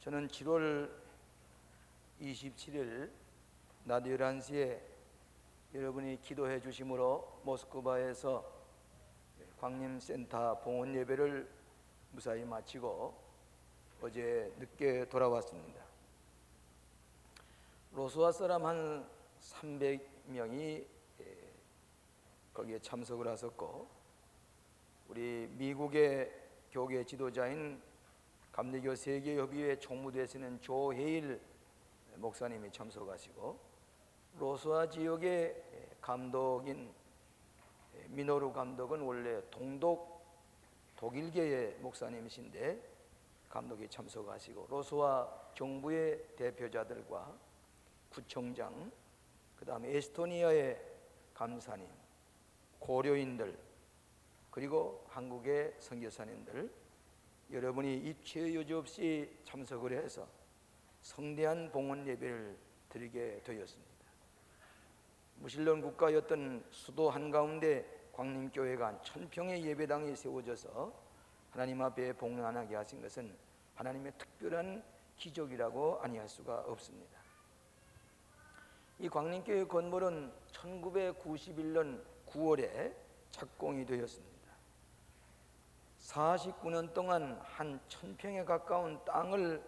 저는 7월 27일 낮 11시에 여러분이 기도해 주심으로 모스크바에서 광림센터 봉헌 예배를 무사히 마치고 어제 늦게 돌아왔습니다. 로스와 사람 한 300명이 거기에 참석을 하셨고, 우리 미국의 교계 지도자인 감리교 세계협의회 총무되시는 조혜일 목사님이 참석하시고, 로스와 지역의 감독인 미노루 감독은 원래 동독 독일계의 목사님이신데 감독이 참석하시고, 로스와 정부의 대표자들과 구청장, 그 다음에 에스토니아의 감사님, 고려인들, 그리고 한국의 선교사님들, 여러분이 입체 여지 없이 참석을 해서 성대한 봉헌 예배를 드리게 되었습니다. 무신론 국가였던 수도 한가운데 광림교회가 한 1000평의 예배당이 세워져서 하나님 앞에 봉헌하게 하신 것은 하나님의 특별한 기적이라고 아니할 수가 없습니다. 이 광림교회 건물은 1991년 9월에 착공이 되었습니다. 49년 동안 한 1000평에 가까운 땅을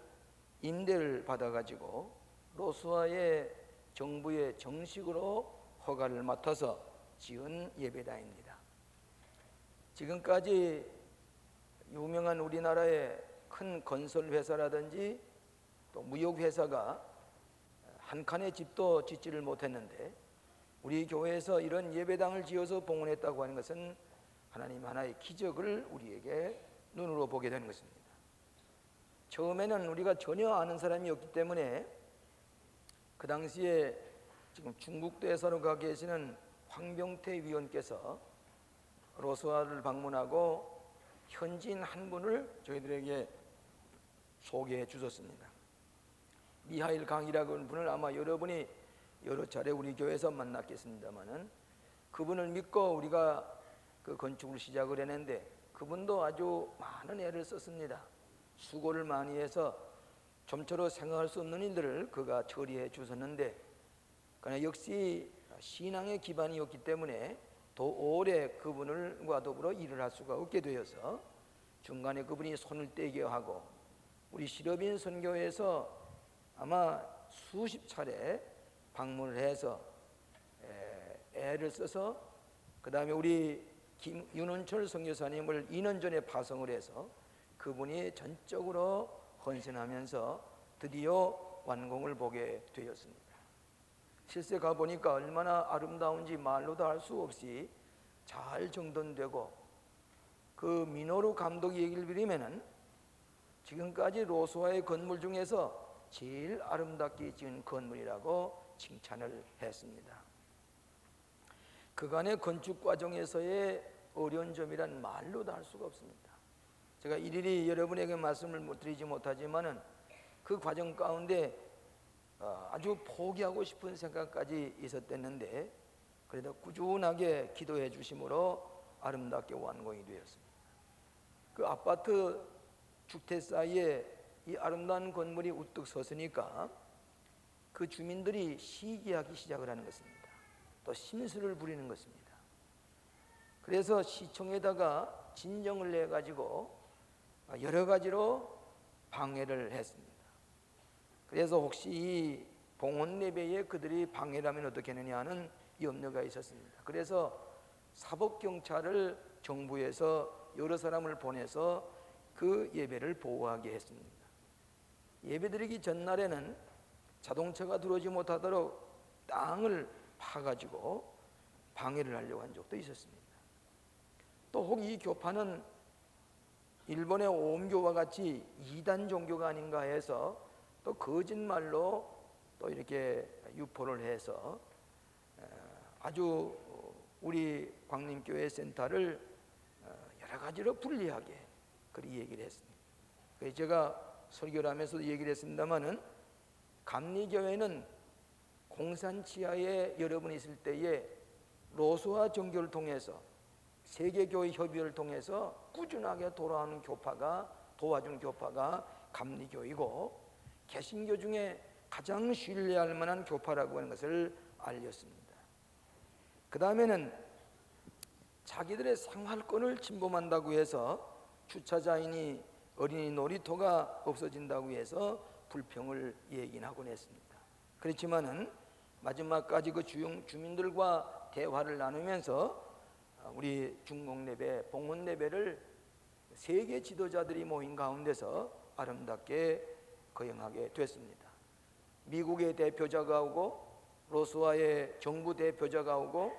임대를 받아가지고 로스와의 정부의 정식으로 허가를 맡아서 지은 예배당입니다. 지금까지 유명한 우리나라의 큰 건설회사라든지 또 무역회사가 한 칸의 집도 짓지를 못했는데, 우리 교회에서 이런 예배당을 지어서 봉헌했다고 하는 것은 하나님 하나의 기적을 우리에게 눈으로 보게 되는 것입니다. 처음에는 우리가 전혀 아는 사람이 없기 때문에 그 당시에 지금 중국 대사로 가 계시는 황병태 위원께서 로스와를 방문하고 현지인 한 분을 저희들에게 소개해 주셨습니다. 미하일 강이라고 하는 분을 아마 여러분이 여러 차례 우리 교회에서 만났겠습니다마는, 그분을 믿고 우리가 그 건축을 시작을 했는데 그분도 아주 많은 애를 썼습니다. 수고를 많이 해서 좀처럼 생각할 수 없는 일들을 그가 처리해 주셨는데, 그러나 역시 신앙의 기반이었기 때문에 더 오래 그분과 더불어 일을 할 수가 없게 되어서 중간에 그분이 손을 떼게 하고, 우리 시러빈 선교회에서 아마 수십 차례 방문을 해서 애를 써서, 그 다음에 우리 윤은철 선교사님을 2년 전에 파송을 해서 그분이 전적으로 헌신하면서 드디어 완공을 보게 되었습니다. 실제 가보니까 얼마나 아름다운지 말로도 할 수 없이 잘 정돈되고, 그 미노루 감독이 얘기를 드리면은 지금까지 로스와의 건물 중에서 제일 아름답게 지은 건물이라고 칭찬을 했습니다. 그간의 건축 과정에서의 어려운 점이란 말로도 할 수가 없습니다. 제가 일일이 여러분에게 말씀을 드리지 못하지만은 그 과정 가운데 아주 포기하고 싶은 생각까지 있었댔는데, 그래도 꾸준하게 기도해 주심으로 아름답게 완공이 되었습니다. 그 아파트 주택 사이에 이 아름다운 건물이 우뚝 섰으니까 그 주민들이 시기하기 시작을 하는 것입니다. 또 심술을 부리는 것입니다. 그래서 시청에다가 진정을 내가지고 여러 가지로 방해를 했습니다. 그래서 혹시 이 봉헌 예배에 그들이 방해를 하면 어떻게 하느냐 하는 염려가 있었습니다. 그래서 사법경찰을 정부에서 여러 사람을 보내서 그 예배를 보호하게 했습니다. 예배드리기 전날에는 자동차가 들어오지 못하도록 땅을 파가지고 방해를 하려고 한 적도 있었습니다. 또 혹 이 교파는 일본의 오음교와 같이 이단 종교가 아닌가 해서 또 거짓말로 또 이렇게 유포를 해서 아주 우리 광림교회 센터를 여러 가지로 불리하게 그렇게 얘기를 했습니다. 그래서 제가 설교를 하면서도 얘기를 했습니다마는, 감리교회는 공산 지하에 여러분이 있을 때에 로스와 종교를 통해서 세계교회 협의를 통해서 꾸준하게 돌아오는 교파가, 도와준 교파가 감리교이고, 개신교 중에 가장 신뢰할 만한 교파라고 하는 것을 알렸습니다. 그 다음에는 자기들의 생활권을 침범한다고 해서 주차장이니 어린이 놀이터가 없어진다고 해서 불평을 얘기하곤 했습니다. 그렇지만은 마지막까지 그 주민들과 대화를 나누면서 우리 중공예배, 봉헌예배를 세계 지도자들이 모인 가운데서 아름답게 거행하게 됐습니다. 미국의 대표자가 오고 로스와의 정부 대표자가 오고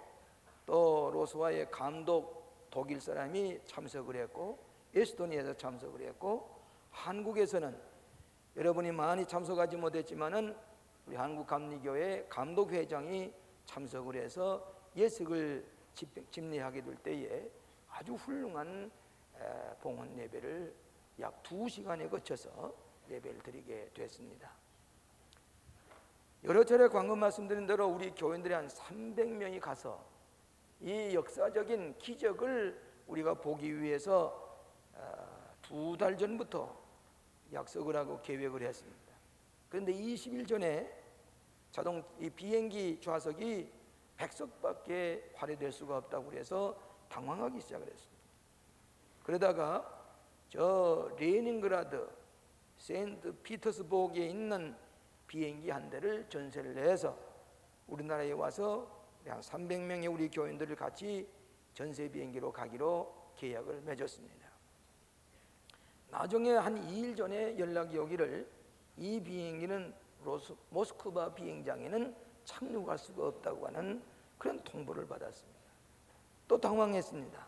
또 로스와의 감독 독일 사람이 참석을 했고 에스토니아에서 참석을 했고 한국에서는 여러분이 많이 참석하지 못했지만은 우리 한국감리교회 감독회장이 참석을 해서 예식을 집례하게 될 때에 아주 훌륭한 봉헌 예배를 약 2시간에 거쳐서 예배를 드리게 됐습니다. 여러 차례 방금 말씀드린 대로 우리 교인들이 한 300명이 가서 이 역사적인 기적을 우리가 보기 위해서 2달 전부터 약속을 하고 계획을 했습니다. 그런데 20일 전에 이 비행기 좌석이 100석밖에 할애될 수가 없다고 해서 당황하기 시작을 했습니다. 그러다가 저 레닌그라드 세인트 피터스버그에 있는 비행기 한 대를 전세를 해서 우리나라에 와서 한 300명의 우리 교인들을 같이 전세 비행기로 가기로 계약을 맺었습니다. 나중에 한 2일 전에 연락이 오기를 이 비행기는 모스크바 비행장에는 착륙할 수가 없다고 하는 그런 통보를 받았습니다. 또 당황했습니다.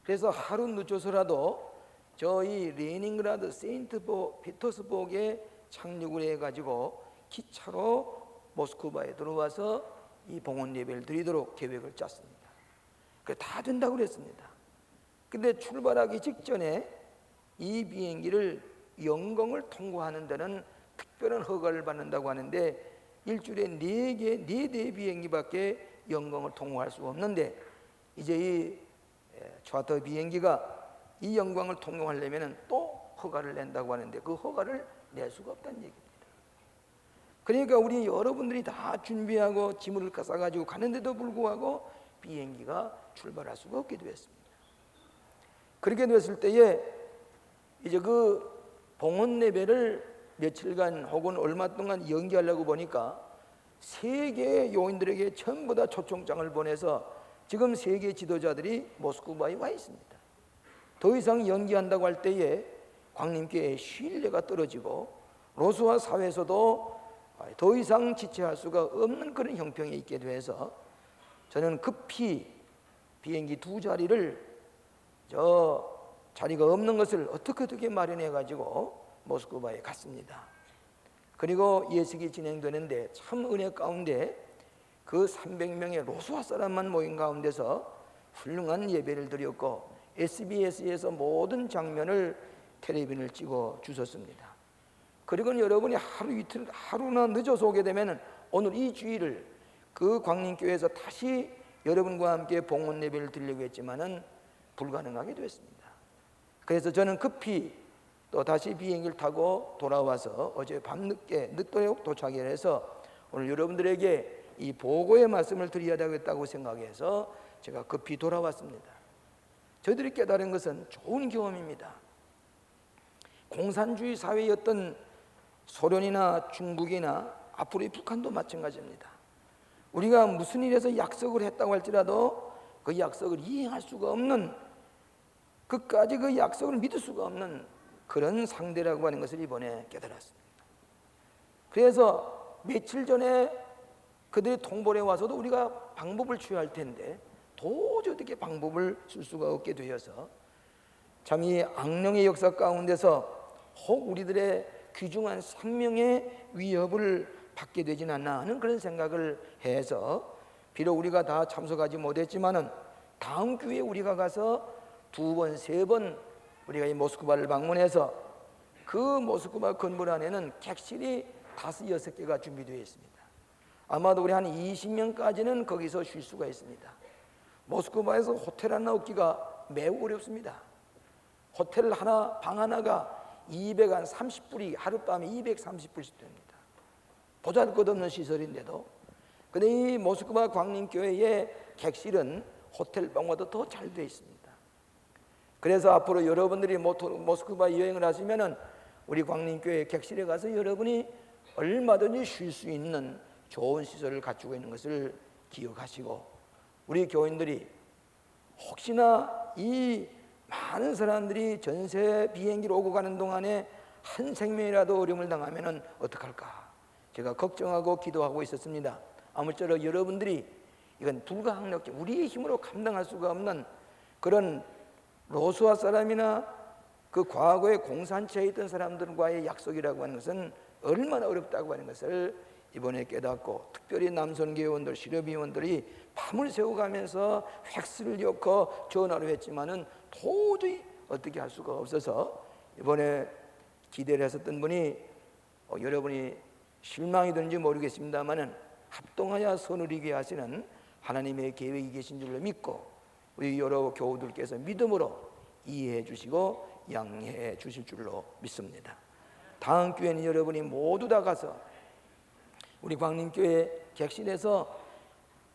그래서 하루 늦춰서라도 저희 레닌그라드 세인트 피터스버그에 착륙을 해가지고 기차로 모스크바에 들어와서 이 봉헌 예배를 드리도록 계획을 짰습니다. 그래 다 된다고 그랬습니다. 근데 출발하기 직전에 이 비행기를 영공을 통과하는 데는 특별한 허가를 받는다고 하는데 일주일에 4대 비행기밖에 영공을 통과할 수 없는데 이제 이 차터 비행기가 이 영광을 통용하려면 또 허가를 낸다고 하는데 그 허가를 낼 수가 없다는 얘기입니다. 그러니까 우리 여러분들이 다 준비하고 짐을 싸가지고 가는데도 불구하고 비행기가 출발할 수가 없게 되었습니다. 그렇게 됐을 때에 이제 그 봉헌 예배를 며칠간 혹은 얼마 동안 연기하려고 보니까 세계 요인들에게 전부 다 초청장을 보내서 지금 세계 지도자들이 모스크바에 와 있습니다. 더 이상 연기한다고 할 때에 광림교회의 신뢰가 떨어지고 로스와 사회에서도 더 이상 지체할 수가 없는 그런 형평에 있게 돼서 저는 급히 비행기 2자리를 자리가 없는 것을 어떻게 마련해 가지고 모스크바에 갔습니다. 그리고 예식이 진행되는데 참 은혜 가운데 그 300명의 로스와 사람만 모인 가운데서 훌륭한 예배를 드렸고 SBS에서 모든 장면을 텔레비전을 찍어 주셨습니다. 그리고 여러분이 하루나 늦어서 오게 되면 오늘 이 주일을 그 광림교회에서 다시 여러분과 함께 봉헌 예배를 드리려고 했지만은 불가능하게 됐습니다. 그래서 저는 급히 또 다시 비행기를 타고 돌아와서 어제 늦도록 도착을 해서 오늘 여러분들에게 이 보고의 말씀을 드려야 되겠다고 생각해서 제가 급히 돌아왔습니다. 저희들이 깨달은 것은 좋은 경험입니다. 공산주의 사회였던 소련이나 중국이나 앞으로의 북한도 마찬가지입니다. 우리가 무슨 일에서 약속을 했다고 할지라도 그 약속을 이행할 수가 없는, 끝까지 그 약속을 믿을 수가 없는 그런 상대라고 하는 것을 이번에 깨달았습니다. 그래서 며칠 전에 그들이 통보를 와서도 우리가 방법을 취할 텐데 도저히 어떻게 방법을 쓸 수가 없게 되어서 참 이 악령의 역사 가운데서 혹 우리들의 귀중한 생명의 위협을 받게 되진 않나 하는 그런 생각을 해서 비록 우리가 다 참석하지 못했지만은 다음 주에 우리가 가서 2번, 3번 우리가 이 모스크바를 방문해서 그 모스크바 건물 안에는 객실이 5, 6개가 준비되어 있습니다. 아마도 우리 한 20명까지는 거기서 쉴 수가 있습니다. 모스크바에서 호텔 하나 얻기가 매우 어렵습니다. 호텔 하나, 방 하나가 230불이 하룻밤에 230불씩 됩니다. 보잘것없는 시설인데도. 근데 이 모스크바 광림교회의 객실은 호텔방보다 더 잘 되어 있습니다. 그래서 앞으로 여러분들이 모스크바 여행을 하시면은 우리 광림교회 객실에 가서 여러분이 얼마든지 쉴 수 있는 좋은 시설을 갖추고 있는 것을 기억하시고, 우리 교인들이 혹시나 이 많은 사람들이 전세 비행기로 오고 가는 동안에 한 생명이라도 어려움을 당하면은 어떡할까 제가 걱정하고 기도하고 있었습니다. 아무쪼록 여러분들이 이건 불가항력, 우리의 힘으로 감당할 수가 없는 그런 로스와 사람이나 그 과거에 공산체에 있던 사람들과의 약속이라고 하는 것은 얼마나 어렵다고 하는 것을 이번에 깨닫고, 특별히 남선교회원들, 실업위원들이 밤을 새워가면서 팩스를 엮어 전화로 했지만은 도저히 어떻게 할 수가 없어서 이번에 기대를 했었던 분이 여러분이 실망이든지 모르겠습니다만은 합동하여 선을 이루게 하시는 하나님의 계획이 계신 줄로 믿고, 우리 여러 교우들께서 믿음으로 이해해 주시고 양해해 주실 줄로 믿습니다. 다음 기회는 여러분이 모두 다 가서 우리 광림교회 객실에서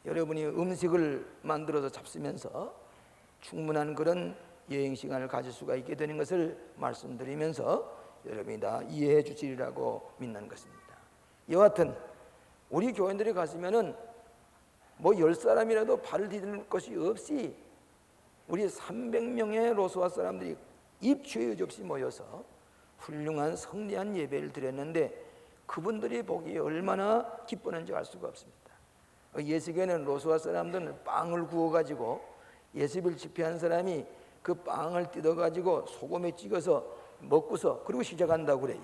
여러분이 음식을 만들어서 잡수면서 충분한 그런 여행 시간을 가질 수가 있게 되는 것을 말씀드리면서 여러분이 다 이해해 주시리라고 믿는 것입니다. 여하튼 우리 교인들이 가시면은 뭐 10사람이라도 발을 디딜 것이 없이 우리 300명의 로스와 사람들이 입추의 없이 모여서 훌륭한 성대한 예배를 드렸는데 그분들이 보기에 얼마나 기쁘는지 알 수가 없습니다. 예수교회는 로스와 사람들은 빵을 구워가지고 예수를 집회한 사람이 그 빵을 뜯어가지고 소금에 찍어서 먹고서 그리고 시작한다고 그래요.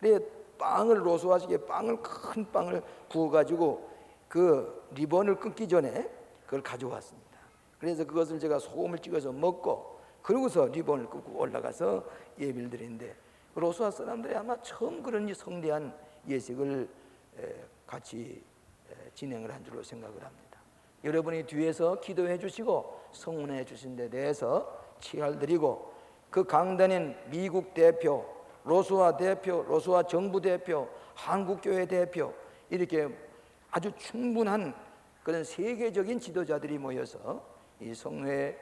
그래 빵을 로스와식에 큰 빵을 구워가지고 그 리본을 끊기 전에 그걸 가져왔습니다. 그래서 그것을 제가 소금을 찍어서 먹고 그러고서 리본을 끊고 올라가서 예배를 드리는데 로스와 사람들이 아마 처음 그런 성대한 예식을 같이 진행을 한 줄로 생각을 합니다. 여러분이 뒤에서 기도해 주시고 성문해 주신 데 대해서 치할 드리고, 그 강단인 미국 대표, 로스와 대표, 로스와 정부 대표, 한국교회 대표, 이렇게 아주 충분한 그런 세계적인 지도자들이 모여서 이 성회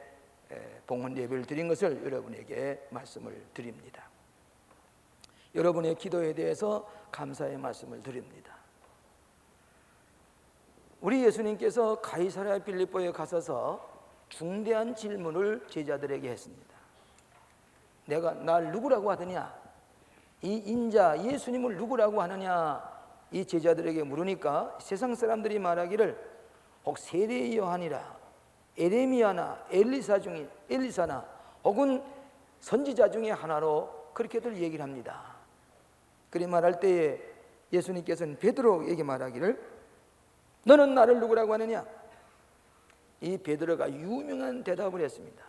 봉헌 예배를 드린 것을 여러분에게 말씀을 드립니다. 여러분의 기도에 대해서 감사의 말씀을 드립니다. 우리 예수님께서 가이사랴 빌립보에 가셔서 중대한 질문을 제자들에게 했습니다. 내가 날 누구라고 하느냐? 이 인자 예수님을 누구라고 하느냐? 이 제자들에게 물으니까 세상 사람들이 말하기를 혹 세례 요한이라, 에레미야나 엘리사나 혹은 선지자 중에 하나로 그렇게들 얘기를 합니다. 그리 말할 때에 예수님께서는 베드로에게 말하기를 너는 나를 누구라고 하느냐? 이 베드로가 유명한 대답을 했습니다.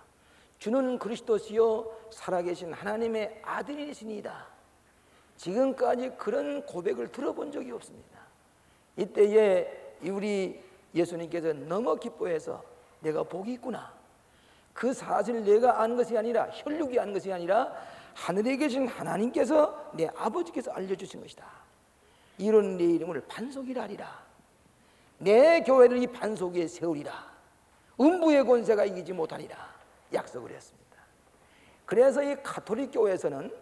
주는 그리스도시요 살아계신 하나님의 아들이시니이다. 지금까지 그런 고백을 들어본 적이 없습니다. 이때에 우리 예수님께서 너무 기뻐해서 내가 복이 있구나. 그 사실을 내가 아는 것이 아니라, 혈육이 아는 것이 아니라 하늘에 계신 하나님께서, 내 아버지께서 알려주신 것이다. 이런 내 이름을 반석이라 하리라. 내 교회를 이 반석 위에 세우리라. 음부의 권세가 이기지 못하리라 약속을 했습니다. 그래서 이 가톨릭 교회에서는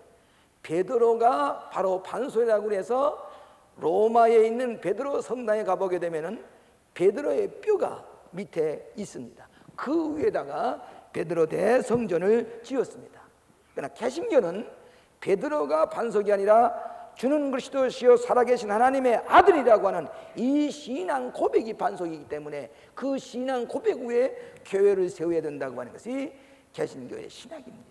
베드로가 바로 반석이라고 해서 로마에 있는 베드로 성당에 가보게 되면은 베드로의 뼈가 밑에 있습니다. 그 위에다가 베드로 대성전을 지었습니다. 그러나 개신교는 베드로가 반석이 아니라 주는 그리스도시요 살아계신 하나님의 아들이라고 하는 이 신앙 고백이 반석이기 때문에 그 신앙 고백 위에 교회를 세워야 된다고 하는 것이 개신교의 신학입니다.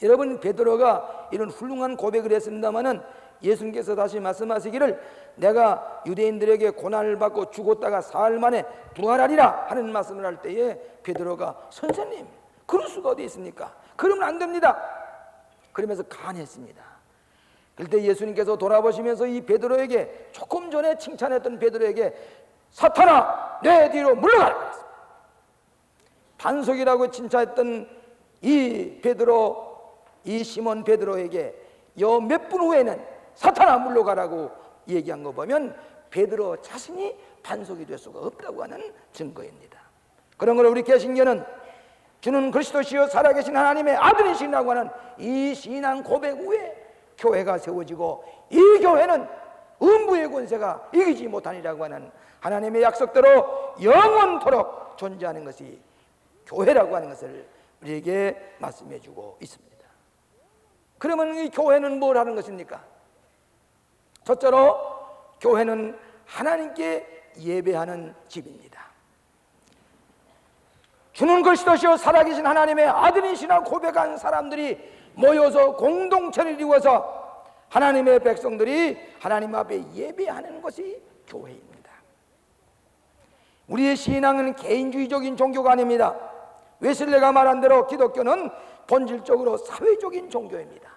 여러분, 베드로가 이런 훌륭한 고백을 했습니다마는 예수님께서 다시 말씀하시기를 내가 유대인들에게 고난을 받고 죽었다가 사흘 만에 부활하리라 하는 말씀을 할 때에 베드로가 선생님 그럴 수가 어디 있습니까? 그러면 안 됩니다. 그러면서 간했습니다. 그때 예수님께서 돌아보시면서 이 베드로에게, 조금 전에 칭찬했던 베드로에게 사탄아 내 뒤로 물러가라. 반석이라고 칭찬했던 이 베드로 이 시몬 베드로에게 요 몇 분 후에는 사탄아 물러가라고 얘기한 거 보면 베드로 자신이 반석이 될 수가 없다고 하는 증거입니다. 그런 걸 우리 개신교는 주는 그리스도시요 살아계신 하나님의 아들이시라고 하는 이 신앙 고백 후에 교회가 세워지고, 이 교회는 음부의 권세가 이기지 못하니라고 하는 하나님의 약속대로 영원토록 존재하는 것이 교회라고 하는 것을 우리에게 말씀해 주고 있습니다. 그러면 이 교회는 뭘 하는 것입니까? 첫째로 교회는 하나님께 예배하는 집입니다. 주는 그리스도시요 살아계신 하나님의 아들이시라 고백한 사람들이 모여서 공동체를 이루어서 하나님의 백성들이 하나님 앞에 예배하는 것이 교회입니다. 우리의 신앙은 개인주의적인 종교가 아닙니다. 웨슬레가 말한 대로 기독교는 본질적으로 사회적인 종교입니다.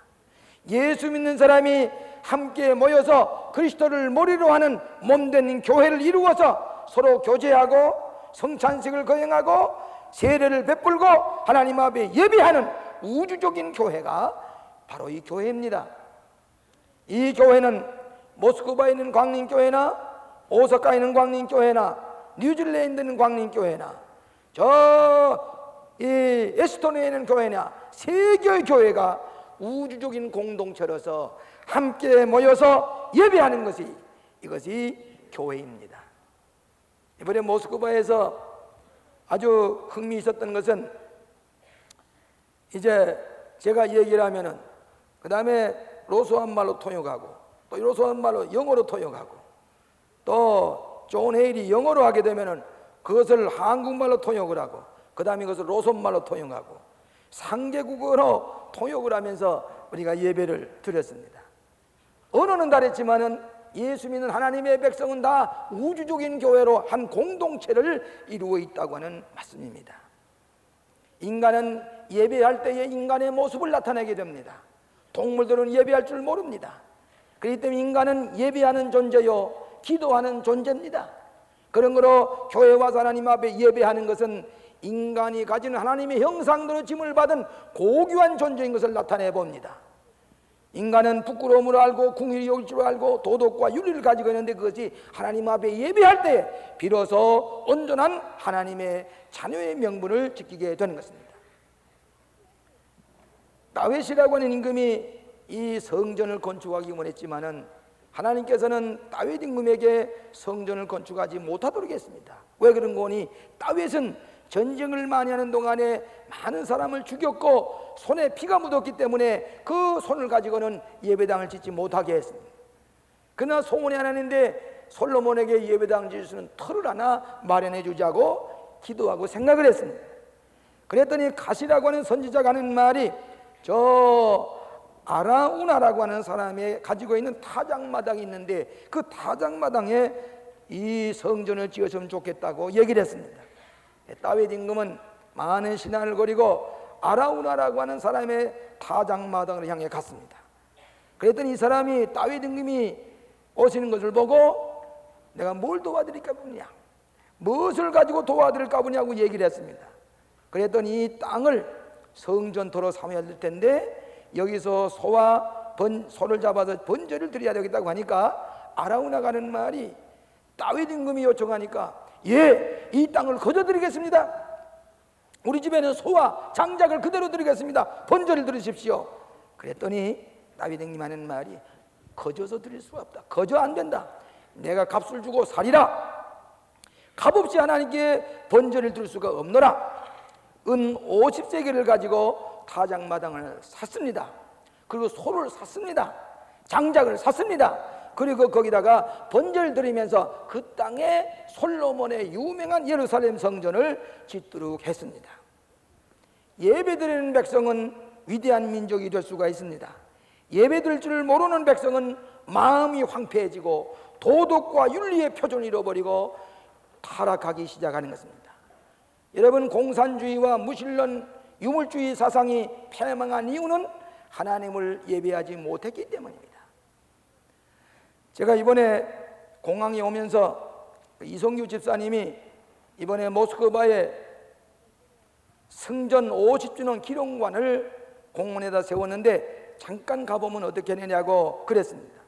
예수 믿는 사람이 함께 모여서 그리스도를 머리로 하는 몸된 교회를 이루어서 서로 교제하고 성찬식을 거행하고 세례를 베풀고 하나님 앞에 예배하는 우주적인 교회가 바로 이 교회입니다. 이 교회는 모스크바에 있는 광림교회나 오사카에 있는 광림교회나 뉴질랜드에 있는 광림교회나 이 에스토니아에 있는 교회나 세계의 교회가 우주적인 공동체로서 함께 모여서 예배하는 것이 이것이 교회입니다. 이번에 모스크바에서 아주 흥미 있었던 것은, 이제 제가 얘기를 하면은 그 다음에 로스한 말로 통역하고 또 로스한 말로 영어로 통역하고 또 존 헤일이 영어로 하게 되면은 그것을 한국말로 통역을 하고 그 다음에 그것을 로손말로 통역하고 3개국어로 통역을 하면서 우리가 예배를 드렸습니다. 언어는 다르지만은 예수 믿는 하나님의 백성은 다 우주적인 교회로 한 공동체를 이루어 있다고 하는 말씀입니다. 인간은 예배할 때에 인간의 모습을 나타내게 됩니다. 동물들은 예배할 줄 모릅니다. 그렇기 때문에 인간은 예배하는 존재요 기도하는 존재입니다. 그런 거로 교회 와서 하나님 앞에 예배하는 것은 인간이 가진 하나님의 형상대로 짐을 받은 고귀한 존재인 것을 나타내 봅니다. 인간은 부끄러움을 알고 궁일이 여길 줄 알고 도덕과 윤리를 가지고 있는데, 그것이 하나님 앞에 예배할 때 비로소 온전한 하나님의 자녀의 명분을 지키게 되는 것입니다. 다윗이라고 하는 임금이 이 성전을 건축하기 원했지만은 하나님께서는 다윗 임금에게 성전을 건축하지 못하도록 했습니다. 왜 그런 거니? 다윗은 전쟁을 많이 하는 동안에 많은 사람을 죽였고 손에 피가 묻었기 때문에 그 손을 가지고는 예배당을 짓지 못하게 했습니다. 그러나 소원이 하나인데 솔로몬에게 예배당 지을 수 있는 터를 하나 마련해 주자고 기도하고 생각을 했습니다. 그랬더니 가시라고 하는 선지자가 하는 말이, 저 아라우나라고 하는 사람이 가지고 있는 타작마당이 있는데 그 타작마당에 이 성전을 지었으면 좋겠다고 얘기를 했습니다. 다윗 임금은 많은 신앙을 거리고 아라우나라고 하는 사람의 타작마당을 향해 갔습니다. 그랬더니 이 사람이 다윗 임금이 오시는 것을 보고 내가 뭘 도와드릴까 보냐, 무엇을 가지고 도와드릴까 보냐고 얘기를 했습니다. 그랬더니 이 땅을 성전토로 삼아야 될 텐데 여기서 소를 잡아서 번제를 드려야 되겠다고 하니까 아라우나가 하는 말이, 다윗 임금이 요청하니까 예, 이 땅을 거저드리겠습니다. 우리 집에는 소와 장작을 그대로 드리겠습니다. 번제를 드리십시오. 그랬더니 다윗 임금이 하는 말이, 거저서 드릴 수가 없다. 거저 안 된다. 내가 값을 주고 사리라. 값없이 하나님께 번제를 드릴 수가 없노라. 은 50세겔을 가지고 타작마당을 샀습니다. 그리고 소를 샀습니다. 장작을 샀습니다. 그리고 거기다가 번제를 드리면서 그 땅에 솔로몬의 유명한 예루살렘 성전을 짓도록 했습니다. 예배드리는 백성은 위대한 민족이 될 수가 있습니다. 예배드릴 줄 모르는 백성은 마음이 황폐해지고 도덕과 윤리의 표준을 잃어버리고 타락하기 시작하는 것입니다. 여러분, 공산주의와 무신론 유물주의 사상이 패망한 이유는 하나님을 예배하지 못했기 때문입니다. 제가 이번에 공항에 오면서 이성규 집사님이 이번에 모스크바에 성전 50주년 기념관을 공원에다 세웠는데 잠깐 가보면 어떻게 되냐고 그랬습니다.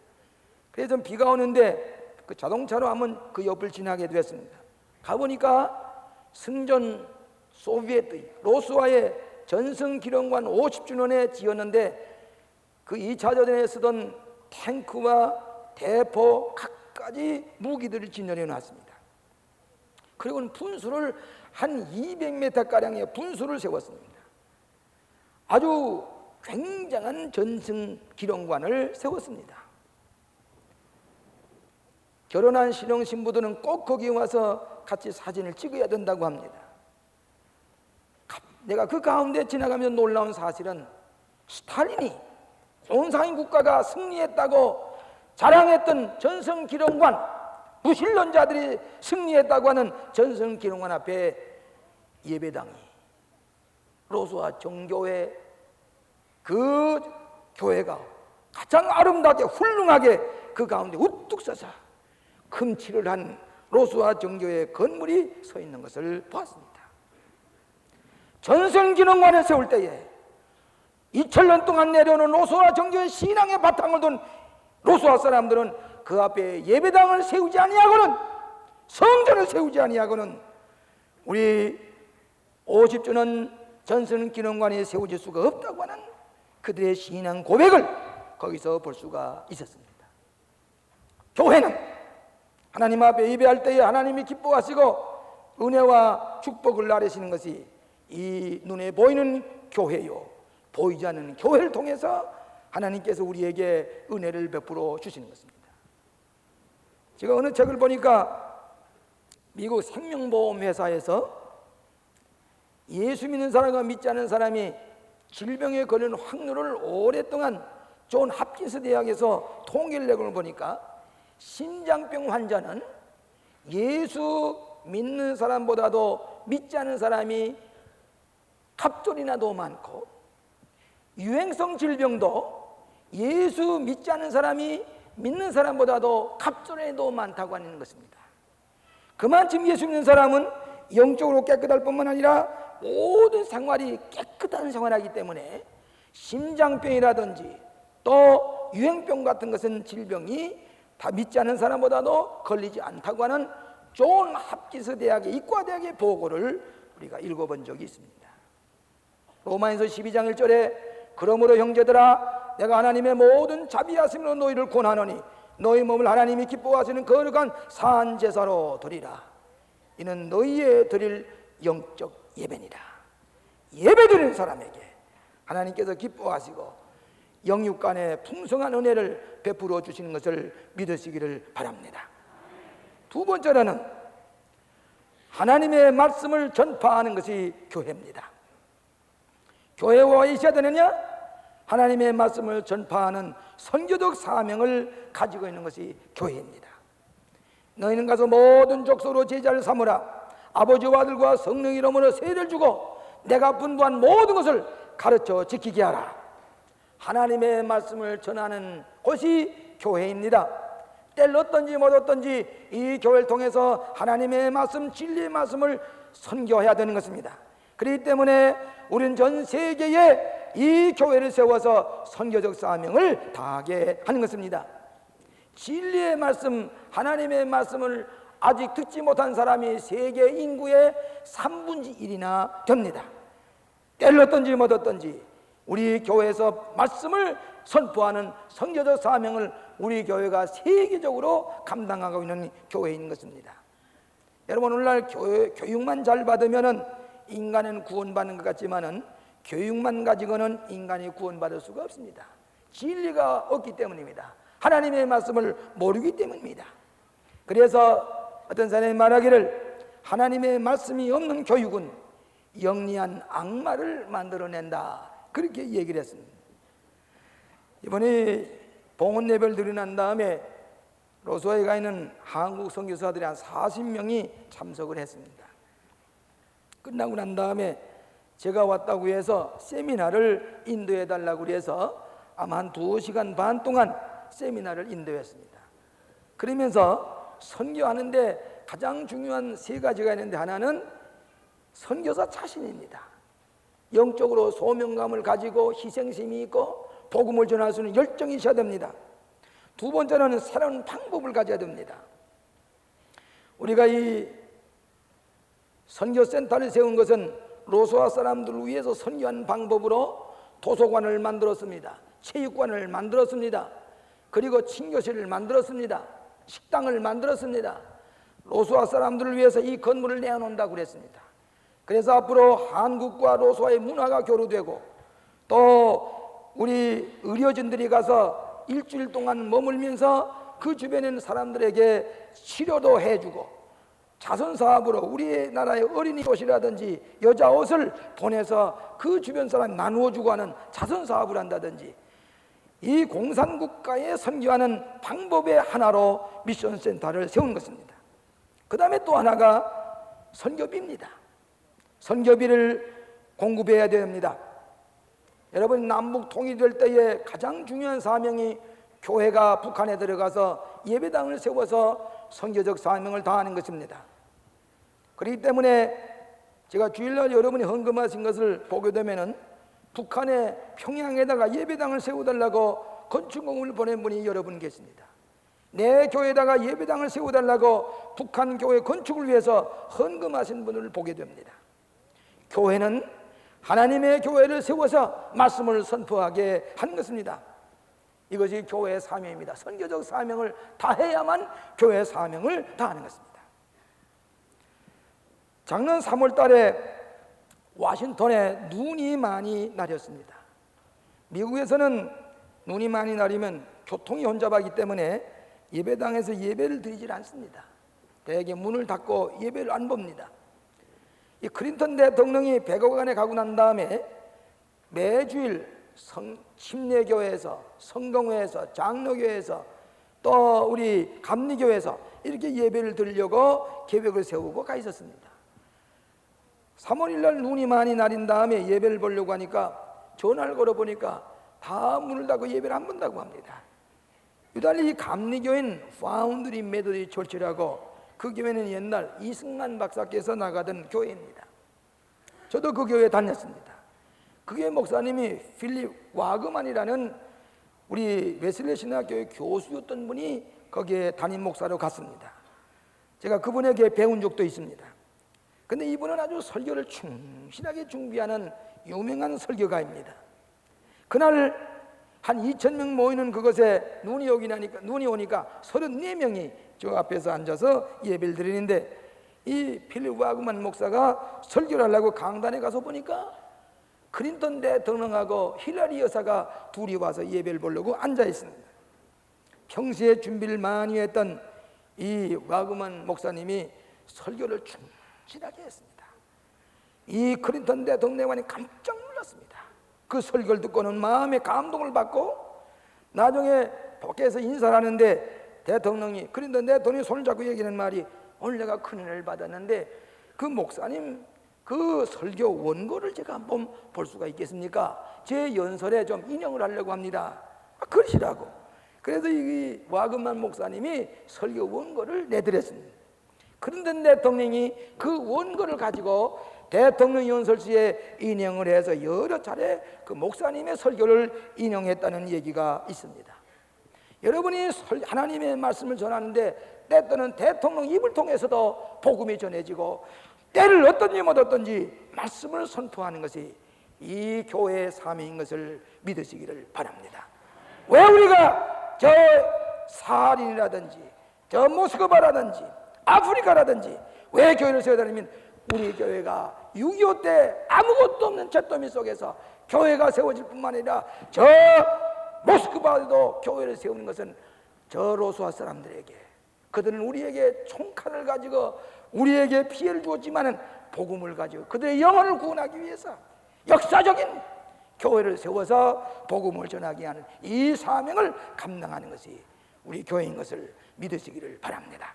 그래서 비가 오는데 그 자동차로 한번 그 옆을 지나게 됐습니다. 가보니까 승전 소비에트 로스와의 전승기념관 50주년에 지었는데 그 2차 전에 쓰던 탱크와 대포 각가지 무기들을 진열해 놨습니다. 그리고는 분수를 한 200m가량의 분수를 세웠습니다. 아주 굉장한 전승기념관을 세웠습니다. 결혼한 신혼 신부들은 꼭 거기 와서 같이 사진을 찍어야 된다고 합니다. 내가 그 가운데 지나가면 놀라운 사실은 스탈린이 공산인 국가가 승리했다고 자랑했던 전승기념관, 무신론자들이 승리했다고 하는 전승기념관 앞에 예배당이 로스와 정교회 그 교회가 가장 아름답게 훌륭하게 그 가운데 우뚝 서서 금칠을 한 로스와 정교회 건물이 서 있는 것을 보았습니다. 전승기념관을 세울 때에 2000년 동안 내려오는 로스와 정교회 신앙의 바탕을 둔 로스와 사람들은 그 앞에 예배당을 세우지 아니하고는, 성전을 세우지 아니하고는 우리 50주년 전승기념관이 세워질 수가 없다고 하는 그들의 신앙 고백을 거기서 볼 수가 있었습니다. 교회는 하나님 앞에 예배할 때에 하나님이 기뻐하시고 은혜와 축복을 나르시는 것이 이 눈에 보이는 교회요, 보이지 않는 교회를 통해서 하나님께서 우리에게 은혜를 베풀어 주시는 것입니다. 제가 어느 책을 보니까 미국 생명보험회사에서 예수 믿는 사람과 믿지 않는 사람이 질병에 걸리는 확률을 오랫동안 존 홉킨스 대학에서 통계를 내고 보니까 심장병 환자는 예수 믿는 사람보다도 믿지 않는 사람이 갑절이나 더 많고, 유행성 질병도 예수 믿지 않는 사람이 믿는 사람보다도 갑절에 더 많다고 하는 것입니다. 그만큼 예수 믿는 사람은 영적으로 깨끗할 뿐만 아니라 모든 생활이 깨끗한 생활하기 때문에 심장병이라든지 또 유행병 같은 것은 질병이 다 믿지 않는 사람보다도 걸리지 않다고 하는 존 홉킨스 대학의 이과대학의 보고를 우리가 읽어본 적이 있습니다. 로마에서 12장 1절에 그러므로 형제들아 내가 하나님의 모든 자비하심으로 너희를 권하노니 너희 몸을 하나님이 기뻐하시는 거룩한 산제사로 드리라. 이는 너희의 드릴 영적 예배니라. 예배드리는 사람에게 하나님께서 기뻐하시고 영육간의 풍성한 은혜를 베풀어 주시는 것을 믿으시기를 바랍니다. 두 번째로는 하나님의 말씀을 전파하는 것이 교회입니다. 교회와 있어야 되느냐? 하나님의 말씀을 전파하는 선교적 사명을 가지고 있는 것이 교회입니다. 너희는 가서 모든 족속으로 제자를 삼으라. 아버지와 아들과 성령 이름으로 세례를 주고 내가 분부한 모든 것을 가르쳐 지키게 하라. 하나님의 말씀을 전하는 곳이 교회입니다. 때를 얻든지 못 얻든지 이 교회를 통해서 하나님의 말씀, 진리의 말씀을 선교해야 되는 것입니다. 그렇기 때문에 우리는 전 세계에 이 교회를 세워서 선교적 사명을 다하게 하는 것입니다. 진리의 말씀, 하나님의 말씀을 아직 듣지 못한 사람이 세계 인구의 3분의 1이나 됩니다. 때를 얻든지 못 얻든지 우리 교회에서 말씀을 선포하는 선교적 사명을 우리 교회가 세계적으로 감당하고 있는 교회인 것입니다. 여러분, 오늘날 교육만 잘 받으면은 인간은 구원받는 것 같지만은 교육만 가지고는 인간이 구원받을 수가 없습니다. 진리가 없기 때문입니다. 하나님의 말씀을 모르기 때문입니다. 그래서 어떤 사람이 말하기를 하나님의 말씀이 없는 교육은 영리한 악마를 만들어낸다, 그렇게 얘기를 했습니다. 이번에 봉헌 예배를 드리고 난 다음에 로스와에 가 있는 한국 선교사들이 한 40명이 참석을 했습니다. 끝나고 난 다음에 제가 왔다고 해서 세미나를 인도해 달라고 해서 아마 한 2시간 반 동안 세미나를 인도했습니다. 그러면서 선교하는데 가장 중요한 3가지가 있는데 하나는 선교사 자신입니다. 영적으로 소명감을 가지고 희생심이 있고 복음을 전할 수 있는 열정이 있어야 됩니다. 두 번째는 새로운 방법을 가져야 됩니다. 우리가 이 선교센터를 세운 것은 로스와 사람들을 위해서 선교하는 방법으로 도서관을 만들었습니다. 체육관을 만들었습니다. 그리고 친교실을 만들었습니다. 식당을 만들었습니다. 로스와 사람들을 위해서 이 건물을 내어놓는다고 그랬습니다. 그래서 앞으로 한국과 로스와의 문화가 교류되고 또 우리 의료진들이 가서 일주일 동안 머물면서 그 주변에 있는 사람들에게 치료도 해주고 자선사업으로 우리나라의 어린이 옷이라든지 여자 옷을 보내서 그 주변 사람 나누어주고 하는 자선사업을 한다든지 이 공산국가에 선교하는 방법의 하나로 미션센터를 세운 것입니다. 그 다음에 또 하나가 선교비입니다. 선교비를 공급해야 됩니다. 여러분, 남북 통일될 때에 가장 중요한 사명이 교회가 북한에 들어가서 예배당을 세워서 선교적 사명을 다하는 것입니다. 그렇기 때문에 제가 주일날 여러분이 헌금하신 것을 보게 되면은 북한의 평양에다가 예배당을 세워달라고 건축공을 보낸 분이 여러분 계십니다. 내 교회에다가 예배당을 세워달라고 북한 교회 건축을 위해서 헌금하신 분을 보게 됩니다. 교회는 하나님의 교회를 세워서 말씀을 선포하게 하는 것입니다. 이것이 교회의 사명입니다. 선교적 사명을 다해야만 교회의 사명을 다하는 것입니다. 작년 3월 달에 워싱턴에 눈이 많이 내렸습니다. 미국에서는 눈이 많이 내리면 교통이 혼잡하기 때문에 예배당에서 예배를 드리질 않습니다. 대개 문을 닫고 예배를 안 봅니다. 이 클린턴 대통령이 백악관에 가고 난 다음에 매주일 침례교회에서 성공회에서 장로교회에서 또 우리 감리교회에서 이렇게 예배를 드리려고 계획을 세우고 가 있었습니다. 3월일 날 눈이 많이 내린 다음에 예배를 보려고 하니까 전화를 걸어보니까 다 문을 닫고 예배를 안 본다고 합니다. 유달리 이 감리교회는 파운드리 메더디 철치라고 그 교회는 옛날 이승만 박사께서 나가던 교회입니다. 저도 그 교회에 다녔습니다. 그 교회 목사님이 필립 와그만이라는 우리 웨슬리 신학교의 교수였던 분이 거기에 담임 목사로 갔습니다. 제가 그분에게 배운 적도 있습니다. 근데 이분은 아주 설교를 충실하게 준비하는 유명한 설교가입니다. 그날 한 2,000명 모이는 그것에 눈이 오니까 34명이 저 앞에서 앉아서 예배를 드리는데 이 필립 와그만 목사가 설교를 하려고 강단에 가서 보니까 클린턴 대통령하고 힐러리 여사가 둘이 와서 예배를 보려고 앉아 있습니다. 평소에 준비를 많이 했던 이 와그만 목사님이 설교를 충실하게 했습니다. 이 클린턴 대통령이 깜짝 놀랐습니다. 그 설교를 듣고는 마음의 감동을 받고 나중에 밖에서 인사를 하는데 대통령이 클린턴 대통령이 손을 잡고 얘기하는 말이 오늘 내가 큰 은혜를 받았는데 그 목사님 그 설교 원고를 제가 한번 볼 수가 있겠습니까? 제 연설에 좀 인용을 하려고 합니다. 그러시라고. 그래서 이 와그만 목사님이 설교 원고를 내드렸습니다. 그런데 대통령이 그 원고를 가지고 대통령 연설시에 인용을 해서 여러 차례 그 목사님의 설교를 인용했다는 얘기가 있습니다. 여러분이 하나님의 말씀을 전하는데 때때는 대통령 입을 통해서도 복음이 전해지고 때를 어떤지 못 어떤지 말씀을 선포하는 것이 이 교회의 사명인 것을 믿으시기를 바랍니다. 왜 우리가 저 사할인이라든지 저 모스크바라든지 아프리카라든지 왜 교회를 세워다니면 우리 교회가 6.25 때 아무것도 없는 잿더미 속에서 교회가 세워질 뿐만 아니라 저 모스크바에도 교회를 세우는 것은 저 로스와 사람들에게 그들은 우리에게 총칼을 가지고 우리에게 피해를 주었지만은 복음을 가지고 그들의 영혼을 구원하기 위해서 역사적인 교회를 세워서 복음을 전하게 하는 이 사명을 감당하는 것이 우리 교회인 것을 믿으시기를 바랍니다.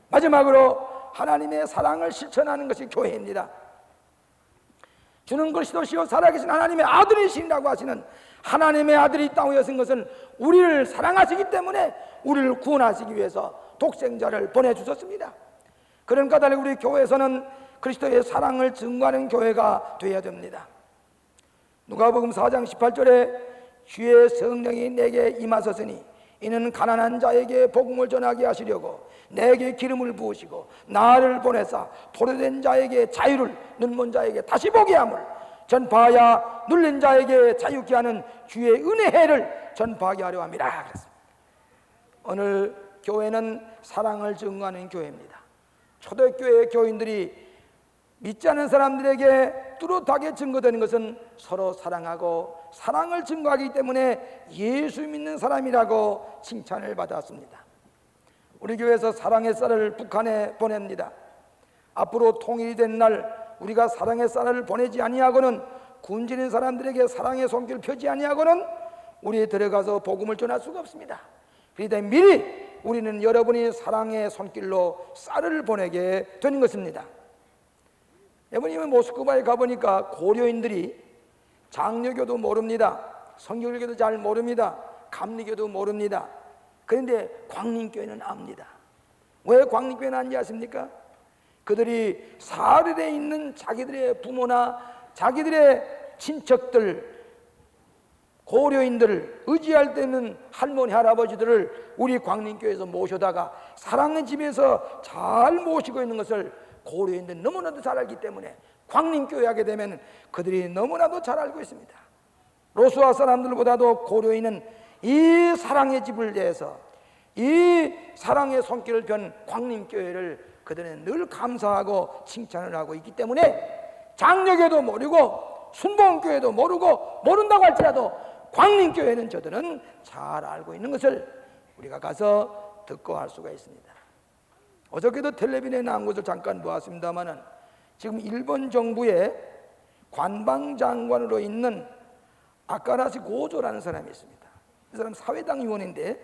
마지막으로 하나님의 사랑을 실천하는 것이 교회입니다. 주는 그리스도시요 살아계신 하나님의 아들이시라고 하시는 하나님의 아들이 땅에 오신 것은 우리를 사랑하시기 때문에 우리를 구원하시기 위해서 독생자를 보내주셨습니다. 그러니까 우리 교회에서는 그리스도의 사랑을 증거하는 교회가 되어야 됩니다. 누가복음 4장 18절에 주의 성령이 내게 임하셨으니 이는 가난한 자에게 복음을 전하게 하시려고 내게 기름을 부으시고 나를 보내사 포로된 자에게 자유를, 눈먼 자에게 다시 보게 함을 전파하여 눌린 자에게 자유케 하는 주의 은혜의 해를 전파하게 하려 함이라 그랬습니다. 오늘 교회는 사랑을 증거하는 교회입니다. 초대교회 교인들이 믿지 않는 사람들에게 뚜렷하게 증거되는 것은 서로 사랑하고 사랑을 증거하기 때문에 예수 믿는 사람이라고 칭찬을 받았습니다. 우리 교회에서 사랑의 쌀을 북한에 보냅니다. 앞으로 통일이 된 날 우리가 사랑의 쌀을 보내지 아니하고는, 굶주린 사람들에게 사랑의 손길을 펴지 아니하고는 우리 들어가서 복음을 전할 수가 없습니다. 그러니까 미리 우리는 여러분이 사랑의 손길로 쌀을 보내게 되는 것입니다. 여러분이 모스크바에 가보니까 고려인들이 장려교도 모릅니다. 성결교도 잘 모릅니다. 감리교도 모릅니다. 그런데 광림교회는 압니다. 왜 광림교회는 아는지 아십니까? 그들이 사흘에 있는 자기들의 부모나 자기들의 친척들, 고려인들을 의지할 때는 할머니, 할아버지들을 우리 광림교회에서 모셔다가 사랑의 집에서 잘 모시고 있는 것을 고려인들은 너무나도 잘 알기 때문에 광림교회 하게 되면 그들이 너무나도 잘 알고 있습니다. 로스와 사람들보다도 고려인은 이 사랑의 집을 대해서, 이 사랑의 손길을 편 광림교회를 그들은 늘 감사하고 칭찬을 하고 있기 때문에 장려교도 모르고 순복음교회도 모르고 모른다고 할지라도 광림교회는 저들은 잘 알고 있는 것을 우리가 가서 듣고 할 수가 있습니다. 어저께도 텔레비전에 나온 것을 잠깐 보았습니다마는 지금 일본 정부의 관방장관으로 있는 아카라시 고조라는 사람이 있습니다. 이 사람 사회당 의원인데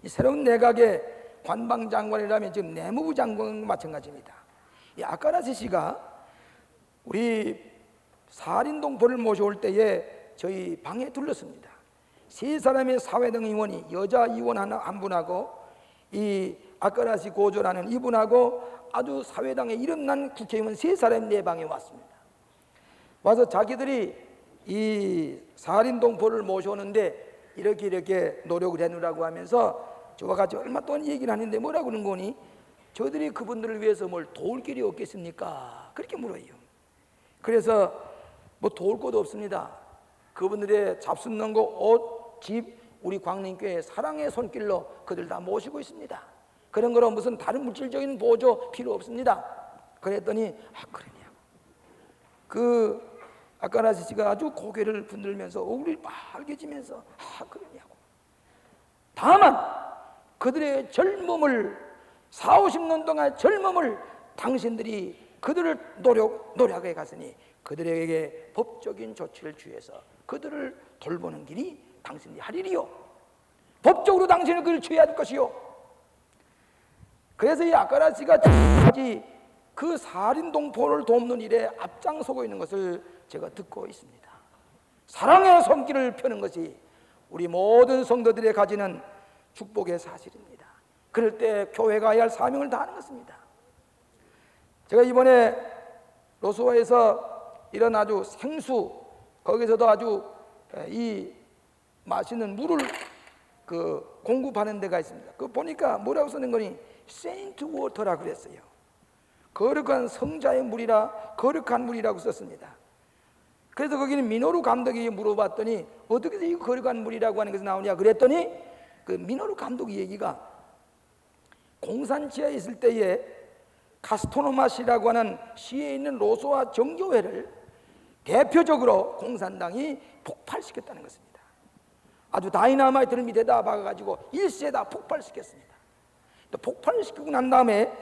이 새로운 내각의 관방장관이라면 지금 내무부 장관과 마찬가지입니다. 이 아카라시 씨가 우리 사린동포를 모셔올 때에 저희 방에 들렀습니다. 세 사람의 사회당 의원이, 여자 의원 한 분하고 이 아카라시 고조라는 이분하고 아주 사회당에 이름난 국회의원 세 사람이 내 방에 왔습니다. 와서 자기들이 이 사린동포를 모셔오는데 이렇게 노력을 해놓으라고 하면서 저와 같이 얼마 동안 얘기를 하는데 뭐라고 그러는 거니? 저들이 그분들을 위해서 뭘 도울 길이 없겠습니까? 그렇게 물어요. 그래서 뭐 도울 것도 없습니다. 그분들의 잡숫는 거, 옷, 집, 우리 광림교회 사랑의 손길로 그들 다 모시고 있습니다. 그런 거로 무슨 다른 물질적인 보조 필요 없습니다. 그랬더니 그러냐고. 그 아카라시 씨가 아주 고개를 흔들면서 얼굴이 빨개지면서 그러냐고. 다만 그들의 젊음을 40-50년 동안 젊음을 당신들이 그들을 노력해 갔으니 그들에게 법적인 조치를 취해서 그들을 돌보는 길이 당신들이 하리리요. 법적으로 당신은 그를 취해야 할 것이요. 그래서 이 아카라시가 지금까지 그 살인동포를 돕는 일에 앞장서고 있는 것을 제가 듣고 있습니다. 사랑의 손길을 펴는 것이 우리 모든 성도들이 가지는 축복의 사실입니다. 그럴 때 교회가 해야 할 사명을 다하는 것입니다. 제가 이번에 로스와에서 이런 아주 생수, 거기서도 아주 이 맛있는 물을 공급하는 데가 있습니다. 그 보니까 뭐라고 쓰는 거니? 세인트 워터라고 그랬어요. 거룩한 성자의 물이라, 거룩한 물이라고 썼습니다. 그래서 거기는 미노루 감독이 물어봤더니 어떻게 해서 이 거룩한 물이라고 하는 것이 나오냐 그랬더니 그 미노루 감독의 얘기가 공산지하에 있을 때에 카스토노마시라고 하는 시에 있는 로스와 정교회를 대표적으로 공산당이 폭발시켰다는 것입니다. 아주 다이나마이트를 밑에다 박아가지고 일세다 폭발시켰습니다. 또 폭발시키고 난 다음에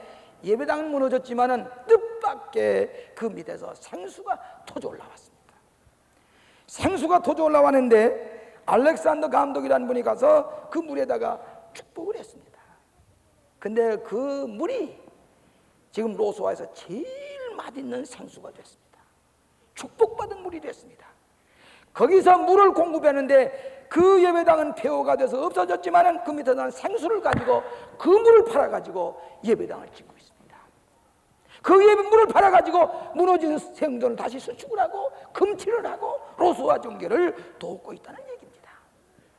예배당은 무너졌지만은 뜻밖의 그 밑에서 생수가 터져 올라왔습니다. 생수가 터져 올라왔는데 알렉산더 감독이라는 분이 가서 그 물에다가 축복을 했습니다. 근데 그 물이 지금 로스와에서 제일 맛있는 생수가 됐습니다. 축복받은 물이 됐습니다. 거기서 물을 공급했는데 그 예배당은 폐허가 돼서 없어졌지만은 그 밑에 난 생수를 가지고 그 물을 팔아가지고 예배당을 짓고 있습니다. 그 물을 팔아가지고 무너진 생존을 다시 수축을 하고 금치를 하고 로스와 종교를 돕고 있다는 얘기입니다.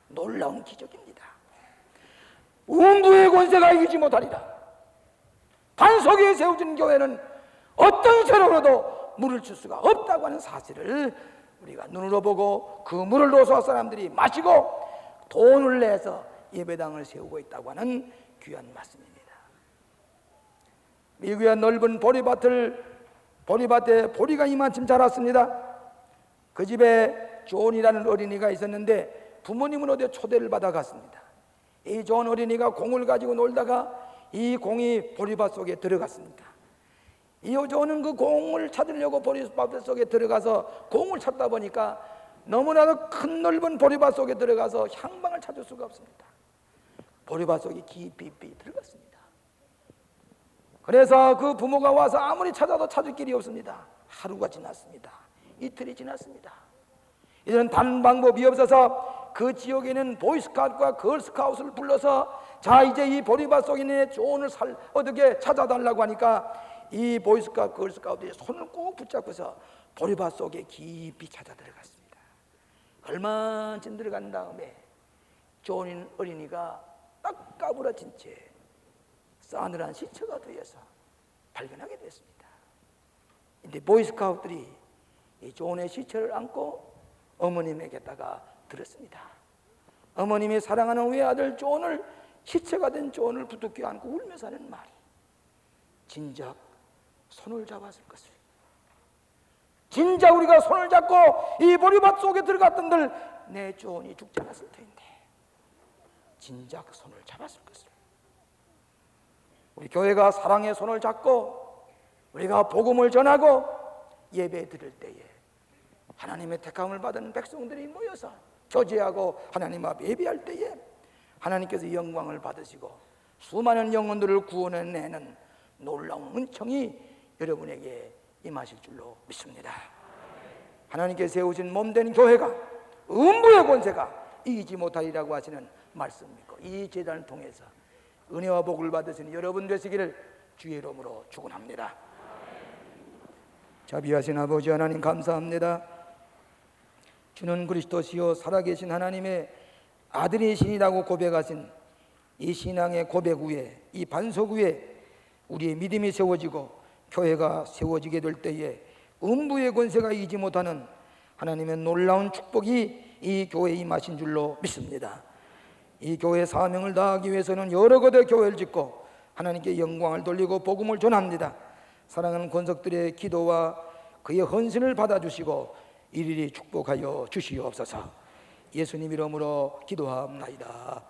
놀라운 기적입니다. 음부의 권세가 이기지 못하리라. 반석 위에 세워진 교회는 어떤 세력으로도 물을 줄 수가 없다고 하는 사실을 우리가 눈으로 보고 그 물을 로스와 사람들이 마시고 돈을 내서 예배당을 세우고 있다고 하는 귀한 말씀입니다. 미국의 넓은 보리밭에 보리가 이만큼 자랐습니다. 그 집에 존이라는 어린이가 있었는데 부모님은 어디 초대를 받아갔습니다. 이 존 어린이가 공을 가지고 놀다가 이 공이 보리밭 속에 들어갔습니다. 이 존은 그 공을 찾으려고 보리밭 속에 들어가서 공을 찾다 보니까 너무나도 큰 넓은 보리밭 속에 들어가서 향방을 찾을 수가 없습니다. 보리밭 속에 깊이 들어갔습니다. 그래서 그 부모가 와서 아무리 찾아도 찾을 길이 없습니다. 하루가 지났습니다. 이틀이 지났습니다. 이제는 다른 방법이 없어서 그 지역에는 보이스카우트와 걸스카우트를 불러서 자 이제 이 보리밭 속에 있는 존을 어떻게 찾아달라고 하니까 이 보이스카우트 걸스카우트의 손을 꼭 붙잡고서 보리밭 속에 깊이 찾아 들어갔습니다. 얼마쯤 들어간 다음에 존 어린이가 딱 까부러진 채 싸늘한 시체가 되어서 발견하게 됐습니다. 근데 보이스카우트들이 이 존의 시체를 안고 어머님에게다가 들었습니다. 어머님이 사랑하는 외아들 존을, 시체가 된 존을 부둥켜 안고 울면서 하는 말이 진작 손을 잡았을 것을, 진작 우리가 손을 잡고 이 보리밭 속에 들어갔던들 내 존이 죽지 않았을 텐데 진작 손을 잡았을 것을. 우리 교회가 사랑의 손을 잡고 우리가 복음을 전하고 예배 드릴 때에 하나님의 택함을 받은 백성들이 모여서 교제하고 하나님 앞에 예배할 때에 하나님께서 영광을 받으시고 수많은 영혼들을 구원해내는 놀라운 은총이 여러분에게 임하실 줄로 믿습니다. 하나님께 세우신 몸된 교회가 음부의 권세가 이기지 못하리라고 하시는 말씀 믿고 이 제단을 통해서 은혜와 복을 받으시는 여러분 되시기를 주의 이름으로 축원합니다. 자비하신 아버지 하나님 감사합니다. 주는 그리스도시요 살아계신 하나님의 아들이신이라고 고백하신 이 신앙의 고백 위에, 이 반석 위에 우리의 믿음이 세워지고 교회가 세워지게 될 때에 음부의 권세가 이기지 못하는 하나님의 놀라운 축복이 이 교회에 임하신 줄로 믿습니다. 이 교회의 사명을 다하기 위해서는 여러 곳에 교회를 짓고 하나님께 영광을 돌리고 복음을 전합니다. 사랑하는 권석들의 기도와 그의 헌신을 받아주시고 일일이 축복하여 주시옵소서. 예수님 이름으로 기도합나이다.